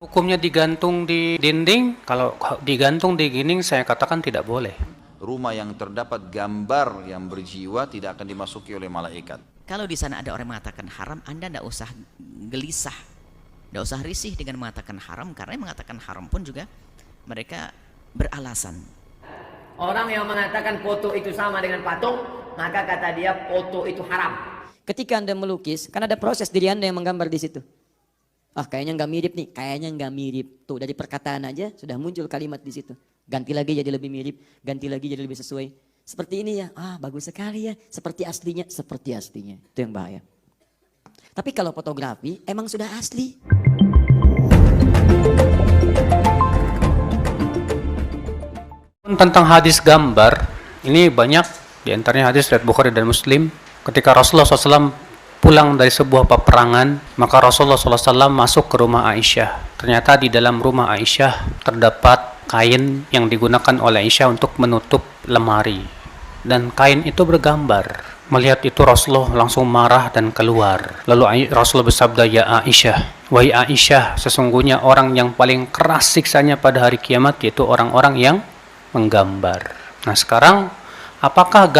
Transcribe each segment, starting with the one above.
Hukumnya digantung di dinding, kalau digantung di dinding saya katakan tidak boleh. Rumah yang terdapat gambar yang berjiwa tidak akan dimasuki oleh malaikat. Kalau di sana ada orang mengatakan haram, Anda tidak usah gelisah, tidak usah risih dengan mengatakan haram, karena yang mengatakan haram pun juga mereka beralasan. Orang yang mengatakan foto itu sama dengan patung, maka kata dia foto itu haram. Ketika Anda melukis, kan ada proses diri Anda yang menggambar di situ. Ah, kayaknya nggak mirip nih, kayaknya nggak mirip. Tuh dari perkataan aja sudah muncul kalimat di situ. Ganti lagi jadi lebih mirip, ganti lagi jadi lebih sesuai. Seperti ini ya, ah bagus sekali ya. Seperti aslinya, seperti aslinya. Itu yang bahaya. Tapi kalau fotografi emang sudah asli. Tentang hadis gambar, ini banyak diantaranya hadis riwayat Bukhari dan Muslim. Ketika Rasulullah SAW pulang dari sebuah peperangan, maka Rasulullah SAW masuk ke rumah Aisyah. Ternyata di dalam rumah Aisyah terdapat kain yang digunakan oleh Aisyah untuk menutup lemari. Dan kain itu bergambar. Melihat itu Rasulullah langsung marah dan keluar. Lalu Rasulullah bersabda, "Ya Aisyah, wahai Aisyah, sesungguhnya orang yang paling keras siksanya pada hari kiamat yaitu orang-orang yang menggambar." Nah sekarang, apakah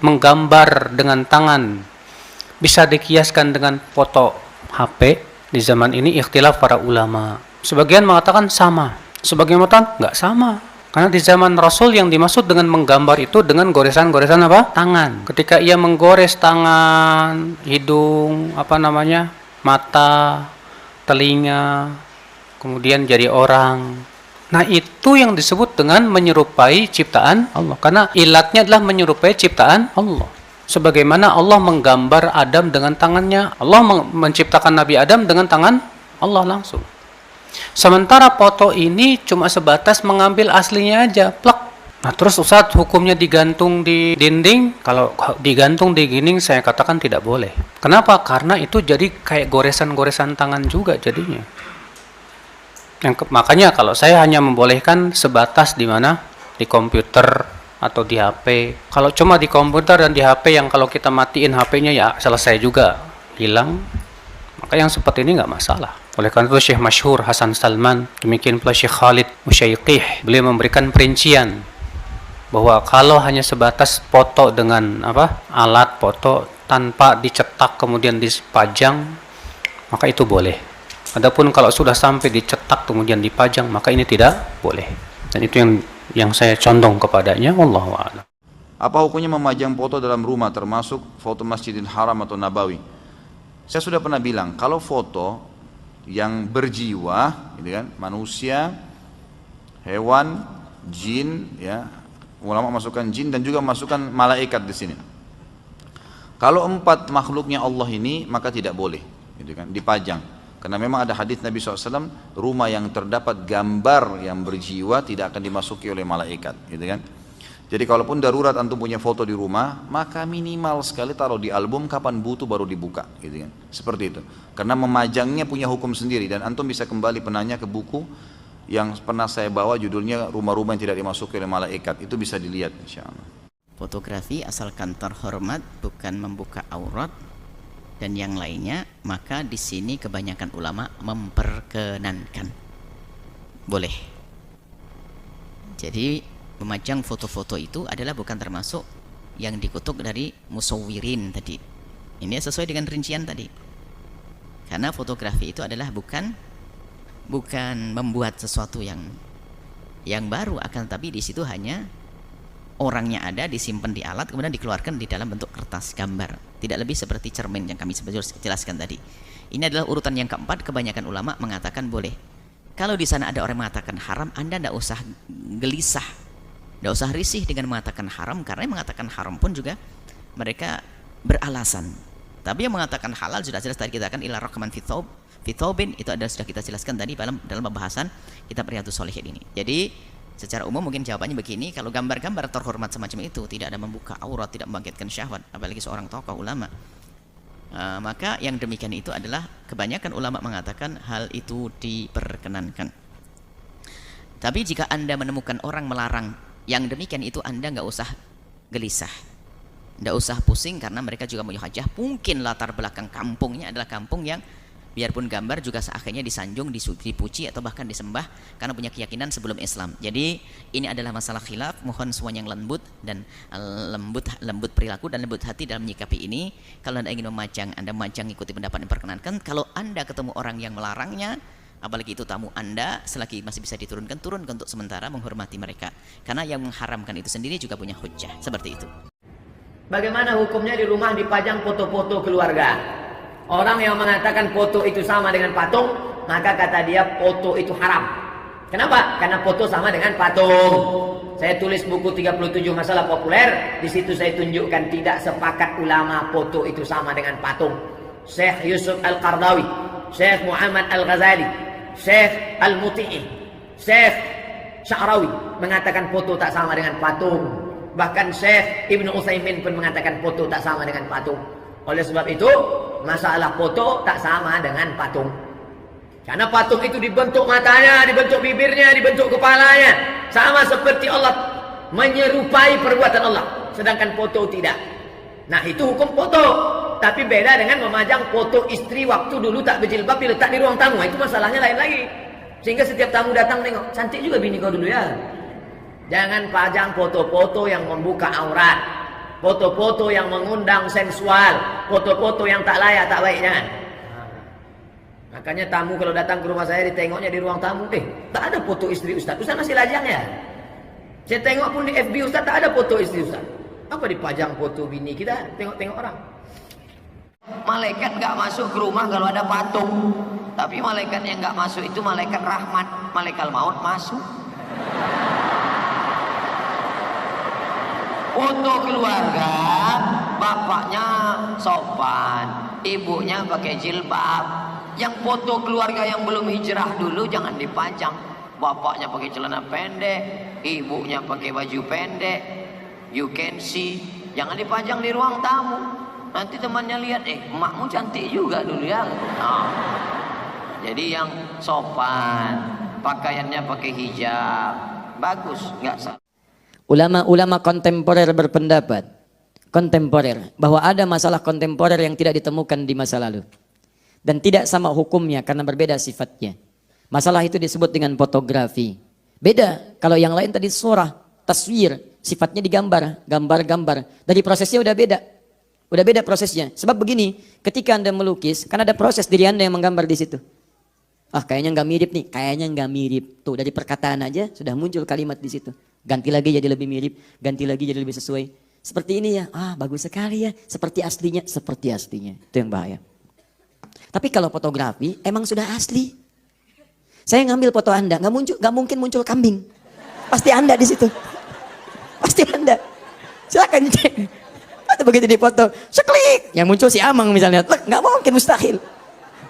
menggambar dengan tangan bisa dikiaskan dengan foto HP? Di zaman ini ikhtilaf para ulama. Sebagian mengatakan sama, sebagian mengatakan nggak sama. Karena di zaman Rasul yang dimaksud dengan menggambar itu dengan goresan-goresan apa? Tangan. Ketika ia menggores tangan, hidung, mata, telinga, kemudian jadi orang. Nah itu yang disebut dengan menyerupai ciptaan Allah. Karena ilatnya adalah menyerupai ciptaan Allah. Sebagaimana Allah menggambar Adam dengan tangannya, Allah menciptakan Nabi Adam dengan tangan Allah langsung. Sementara foto ini cuma sebatas mengambil aslinya aja, plek. Nah terus Ustaz, hukumnya digantung di dinding? Kalau digantung di dinding saya katakan tidak boleh. Kenapa? Karena itu jadi kayak goresan-goresan tangan juga jadinya. Makanya kalau saya hanya membolehkan sebatas di mana? Di komputer atau di HP. Kalau cuma di komputer dan di HP yang kalau kita matiin HP-nya ya selesai juga, hilang. Maka yang seperti ini nggak masalah. Oleh karena itu Syekh Masyhur Hasan Salman, demikian pula Syekh Khalid Musyaiqih, beliau memberikan perincian bahwa kalau hanya sebatas foto dengan alat foto tanpa dicetak kemudian dipajang, maka itu boleh. Adapun kalau sudah sampai dicetak kemudian dipajang, maka ini tidak boleh. Dan itu yang saya condong kepadanya, wallahu a'lam. Apa hukumnya memajang foto dalam rumah termasuk foto Masjidil Haram atau Nabawi? Saya sudah pernah bilang, kalau foto yang berjiwa, gitu kan, manusia, hewan, jin, ya, ulama masukkan jin dan juga masukkan malaikat di sini. Kalau 4 makhluknya Allah ini, maka tidak boleh, gitu kan, dipajang. Karena memang ada hadis Nabi SAW, rumah yang terdapat gambar yang berjiwa tidak akan dimasuki oleh malaikat, gitu kan. Jadi kalaupun darurat antum punya foto di rumah, maka minimal sekali taruh di album, kapan butuh baru dibuka, gitu kan. Seperti itu. Karena memajangnya punya hukum sendiri dan antum bisa kembali penanya ke buku yang pernah saya bawa, judulnya Rumah-rumah yang tidak dimasuki oleh malaikat. Itu bisa dilihat insyaallah. Fotografi asalkan terhormat, bukan membuka aurat dan yang lainnya, maka di sini kebanyakan ulama memperkenankan. Boleh. Jadi memajang foto-foto itu adalah bukan termasuk yang dikutuk dari musawwirin tadi. Ini sesuai dengan rincian tadi. Karena fotografi itu adalah bukan membuat sesuatu yang baru, akan tapi di situ hanya orangnya ada, disimpan di alat, kemudian dikeluarkan di dalam bentuk kertas gambar. Tidak lebih seperti cermin yang kami jelaskan tadi. Ini adalah urutan yang keempat. Kebanyakan ulama mengatakan boleh. Kalau di sana ada orang mengatakan haram, Anda tidak usah gelisah, tidak usah risih dengan mengatakan haram, karena yang mengatakan haram pun juga mereka beralasan. Tapi yang mengatakan halal sudah jelas tadi kita akan ila raqman fitobin, itu ada sudah kita jelaskan tadi dalam pembahasan kitab Riyadhus Shalihin ini. Jadi secara umum mungkin jawabannya begini, kalau gambar-gambar terhormat semacam itu tidak ada membuka aurat, tidak membangkitkan syahwat, apalagi seorang tokoh ulama, maka yang demikian itu adalah kebanyakan ulama mengatakan hal itu diperkenankan. Tapi jika Anda menemukan orang melarang yang demikian itu, Anda nggak usah gelisah, nggak usah pusing, karena mereka juga punya hajah. Mungkin latar belakang kampungnya adalah kampung yang biarpun gambar juga akhirnya disanjung, dipuji atau bahkan disembah karena punya keyakinan sebelum Islam. Jadi ini adalah masalah khilaf, mohon semuanya yang lembut dan lembut perilaku dan lembut hati dalam menyikapi ini. Kalau Anda ingin memajang, Anda memajang ikuti pendapat yang diperkenankan. Kalau Anda ketemu orang yang melarangnya, apalagi itu tamu Anda, selagi masih bisa diturunkan, turunkan untuk sementara, menghormati mereka. Karena yang mengharamkan itu sendiri juga punya hujjah. Seperti itu. Bagaimana hukumnya di rumah dipajang foto-foto keluarga? Orang yang mengatakan foto itu sama dengan patung, maka kata dia foto itu haram. Kenapa? Karena foto sama dengan patung. Saya tulis buku 37 masalah populer, di situ saya tunjukkan tidak sepakat ulama foto itu sama dengan patung. Syekh Yusuf Al-Qardawi, Syekh Muhammad Al-Ghazali, Syekh Al-Muti'i, Syekh Sya'rawi mengatakan foto tak sama dengan patung. Bahkan Syekh Ibnu Utsaimin pun mengatakan foto tak sama dengan patung. Oleh sebab itu, masalah foto tak sama dengan patung. Karena patung itu dibentuk matanya, dibentuk bibirnya, dibentuk kepalanya. Sama seperti Allah menyerupai perbuatan Allah. Sedangkan foto tidak. Nah itu hukum foto. Tapi beda dengan memajang foto istri waktu dulu tak berjilbab diletak di ruang tamu. Itu masalahnya lain lagi. Sehingga setiap tamu datang tengok, cantik juga bini kau dulu ya. Jangan pajang foto-foto yang membuka aurat, foto-foto yang mengundang sensual, foto-foto yang tak layak, tak baik, jangan. Makanya tamu kalau datang ke rumah saya ditengoknya di ruang tamu, tak ada foto istri Ustaz. Ustaz masih lajang ya? Saya tengok pun di FB Ustaz tak ada foto istri Ustaz. Apa dipajang foto bini kita? Tengok-tengok orang. Malaikat gak masuk ke rumah kalau ada patung. Tapi malaikat yang gak masuk itu malaikat rahmat, malaikat maut masuk. Foto keluarga, bapaknya sopan, ibunya pakai jilbab. Yang foto keluarga yang belum hijrah dulu jangan dipajang. Bapaknya pakai celana pendek, ibunya pakai baju pendek. You can see, jangan dipajang di ruang tamu. Nanti temannya lihat, emakmu cantik juga dulu ya. Nah, jadi yang sopan, pakaiannya pakai hijab, bagus, nggak salah. Ulama-ulama kontemporer berpendapat, bahwa ada masalah kontemporer yang tidak ditemukan di masa lalu. Dan tidak sama hukumnya karena berbeda sifatnya. Masalah itu disebut dengan fotografi. Beda, kalau yang lain tadi surah, taswir, sifatnya digambar, gambar-gambar. Dari prosesnya udah beda. Udah beda prosesnya. Sebab begini, ketika Anda melukis, kan ada proses diri Anda yang menggambar di situ. Kayaknya nggak mirip nih, kayaknya nggak mirip. Tuh dari perkataan aja sudah muncul kalimat di situ. Ganti lagi jadi lebih mirip, ganti lagi jadi lebih sesuai. Seperti ini ya, bagus sekali ya. Seperti aslinya, seperti aslinya. Itu yang bahaya. Tapi kalau fotografi emang sudah asli. Saya ngambil foto Anda, nggak mungkin muncul kambing. Pasti Anda di situ. Pasti Anda. Silakan cek. Atau begitu di foto, seklik, yang muncul si Amang misalnya, nggak mungkin, mustahil.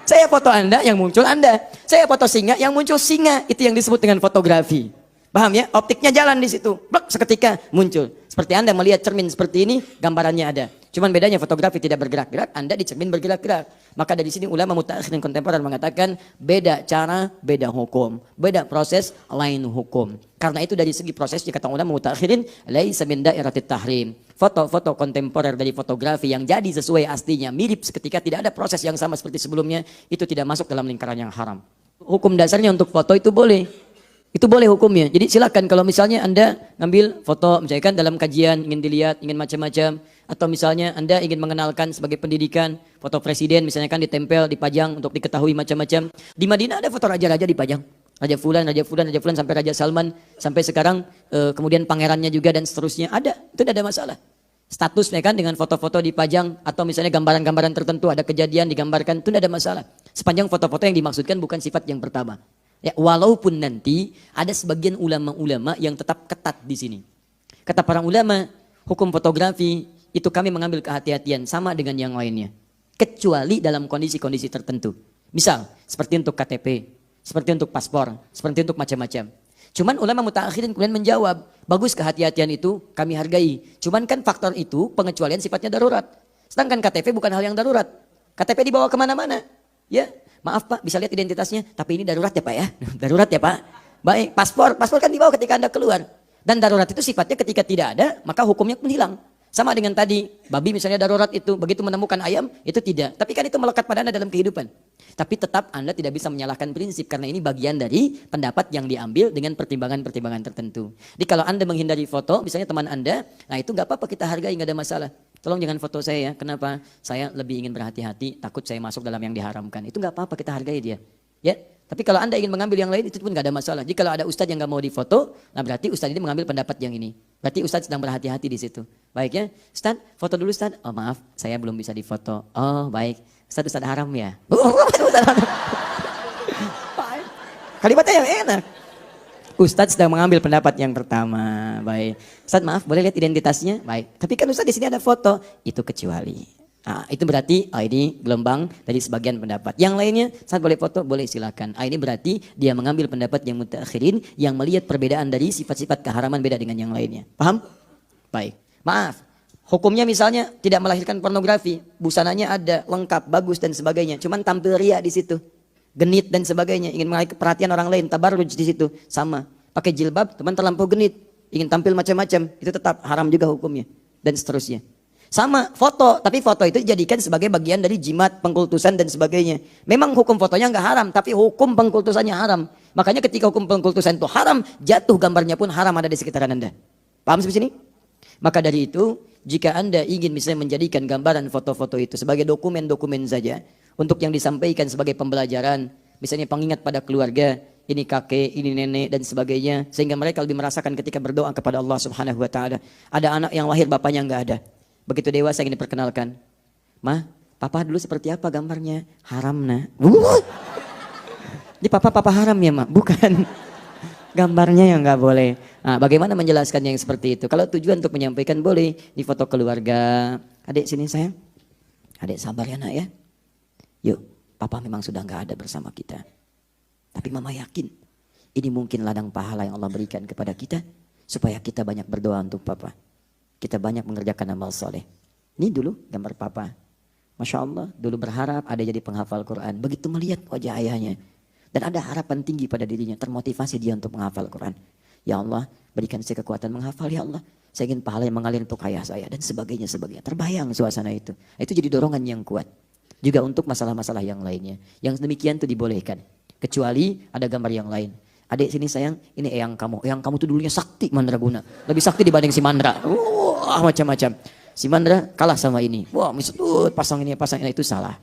Saya foto Anda, yang muncul Anda. Saya foto singa, yang muncul singa. Itu yang disebut dengan fotografi. Paham ya? Optiknya jalan di situ. Blok, seketika muncul. Seperti Anda melihat cermin seperti ini, gambarannya ada. Cuman bedanya fotografi tidak bergerak-gerak, Anda di cermin bergerak-gerak. Maka dari sini ulama mutakhir dan kontemporer mengatakan beda cara, beda hukum. Beda proses, lain hukum. Karena itu dari segi prosesnya kata ulama mutakhirin, laisa min dairatit tahrim. Foto-foto kontemporer dari fotografi yang jadi sesuai aslinya, mirip seketika, tidak ada proses yang sama seperti sebelumnya, itu tidak masuk dalam lingkaran yang haram. Hukum dasarnya untuk foto itu boleh. Itu boleh hukumnya. Jadi silakan kalau misalnya Anda ngambil foto, misalkan dalam kajian, ingin dilihat, ingin macam-macam. Atau misalnya Anda ingin mengenalkan sebagai pendidikan, foto presiden misalnya kan ditempel, dipajang untuk diketahui macam-macam. Di Madinah ada foto raja-raja dipajang. Raja Fulan, Raja Fulan, Raja Fulan, sampai Raja Salman. Sampai sekarang kemudian pangerannya juga dan seterusnya. Ada, itu tidak ada masalah. Status kan dengan foto-foto dipajang. Atau misalnya gambaran-gambaran tertentu, ada kejadian digambarkan, itu tidak ada masalah. Sepanjang foto-foto yang dimaksudkan bukan sifat yang pertama. Ya, walaupun nanti ada sebagian ulama-ulama yang tetap ketat di sini. Kata para ulama, hukum fotografi itu kami mengambil kehati-hatian sama dengan yang lainnya. Kecuali dalam kondisi-kondisi tertentu. Misal, seperti untuk KTP, seperti untuk paspor, seperti untuk macam-macam. Cuman ulama mutakhirin kemudian menjawab, bagus kehati-hatian itu kami hargai. Cuman kan faktor itu pengecualian sifatnya darurat. Sedangkan KTP bukan hal yang darurat. KTP dibawa kemana-mana. Ya. Maaf Pak, bisa lihat identitasnya, tapi ini darurat ya Pak ya. Darurat ya Pak. Baik, paspor kan dibawa ketika Anda keluar. Dan darurat itu sifatnya ketika tidak ada, maka hukumnya pun hilang. Sama dengan tadi, babi misalnya darurat itu, begitu menemukan ayam, itu tidak. Tapi kan itu melekat pada Anda dalam kehidupan. Tapi tetap Anda tidak bisa menyalahkan prinsip, karena ini bagian dari pendapat yang diambil dengan pertimbangan-pertimbangan tertentu. Jadi kalau Anda menghindari foto, misalnya teman Anda, nah itu nggak apa-apa, kita hargai, nggak ada masalah. Tolong jangan foto saya ya, kenapa? Saya lebih ingin berhati-hati, takut saya masuk dalam yang diharamkan. Itu nggak apa-apa, kita hargai dia. Ya, tapi kalau Anda ingin mengambil yang lain, itu pun nggak ada masalah. Jika kalau ada ustadz yang nggak mau difoto, nah berarti ustadz ini mengambil pendapat yang ini. Berarti ustadz sedang berhati-hati di situ. Baik ya, ustadz, foto dulu ustadz. Oh maaf, saya belum bisa difoto. Oh baik, ustadz haram ya. Kalimatnya yang enak. Ustadz sedang mengambil pendapat yang pertama. Baik, ustadz maaf, boleh lihat identitasnya? Baik, tapi kan ustadz di sini ada foto. Itu kecuali. Nah, itu berarti ini gelombang dari sebagian pendapat. Yang lainnya, saat boleh foto, boleh silakan. Ini berarti dia mengambil pendapat yang mutaakhirin yang melihat perbedaan dari sifat-sifat keharaman beda dengan yang lainnya. Paham? Baik. Maaf, hukumnya misalnya tidak melahirkan pornografi, busananya ada, lengkap, bagus dan sebagainya. Cuman tampil ria di situ, genit dan sebagainya, ingin mengalihkan perhatian orang lain, tabarruj di situ, sama. Pakai jilbab, teman terlampau genit, ingin tampil macam-macam, itu tetap haram juga hukumnya dan seterusnya. Sama foto, tapi foto itu dijadikan sebagai bagian dari jimat, pengkultusan dan sebagainya. Memang hukum fotonya nggak haram, tapi hukum pengkultusannya haram. Makanya ketika hukum pengkultusan itu haram, jatuh gambarnya pun haram ada di sekitaran Anda. Paham sampai sini? Maka dari itu, jika Anda ingin misalnya menjadikan gambaran foto-foto itu sebagai dokumen-dokumen saja, untuk yang disampaikan sebagai pembelajaran, misalnya pengingat pada keluarga, ini kakek, ini nenek dan sebagainya, sehingga mereka lebih merasakan ketika berdoa kepada Allah Subhanahu wa taala. Ada anak yang lahir bapaknya nggak ada. Begitu dewasa ingin diperkenalkan. Mah, papa dulu seperti apa gambarnya? Haram nah. Ini papa haram ya mak? Bukan. Gambarnya yang nggak boleh. Nah, bagaimana menjelaskan yang seperti itu? Kalau tujuan untuk menyampaikan boleh. Di foto keluarga. Adik sini sayang. Adik sabar ya nak ya. Yuk, papa memang sudah nggak ada bersama kita. Tapi mama yakin. Ini mungkin ladang pahala yang Allah berikan kepada kita. Supaya kita banyak berdoa untuk papa. Kita banyak mengerjakan amal soleh. Ini dulu gambar papa. Masya Allah, dulu berharap ada jadi penghafal Quran. Begitu melihat wajah ayahnya. Dan ada harapan tinggi pada dirinya. Termotivasi dia untuk menghafal Quran. Ya Allah, berikan saya kekuatan menghafal ya Allah. Saya ingin pahala yang mengalir untuk ayah saya. Dan sebagainya. Terbayang suasana itu. Itu jadi dorongan yang kuat. Juga untuk masalah-masalah yang lainnya. Yang demikian itu dibolehkan. Kecuali ada gambar yang lain. Adik sini sayang, ini eyang kamu. Eyang kamu tuh dulunya sakti mandraguna. Lebih sakti dibanding si Mandra. Wah macam-macam. Si Mandra kalah sama ini. Wah misut pasang ini itu salah.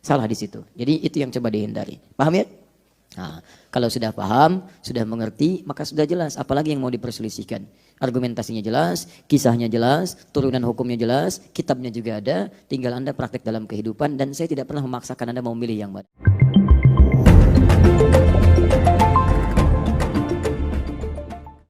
Salah di situ. Jadi itu yang coba dihindari. Paham ya? Nah, kalau sudah paham, sudah mengerti, maka sudah jelas. Apalagi yang mau diperselisihkan. Argumentasinya jelas, kisahnya jelas, turunan hukumnya jelas, kitabnya juga ada. Tinggal Anda praktek dalam kehidupan dan saya tidak pernah memaksakan Anda mau milih yang mana.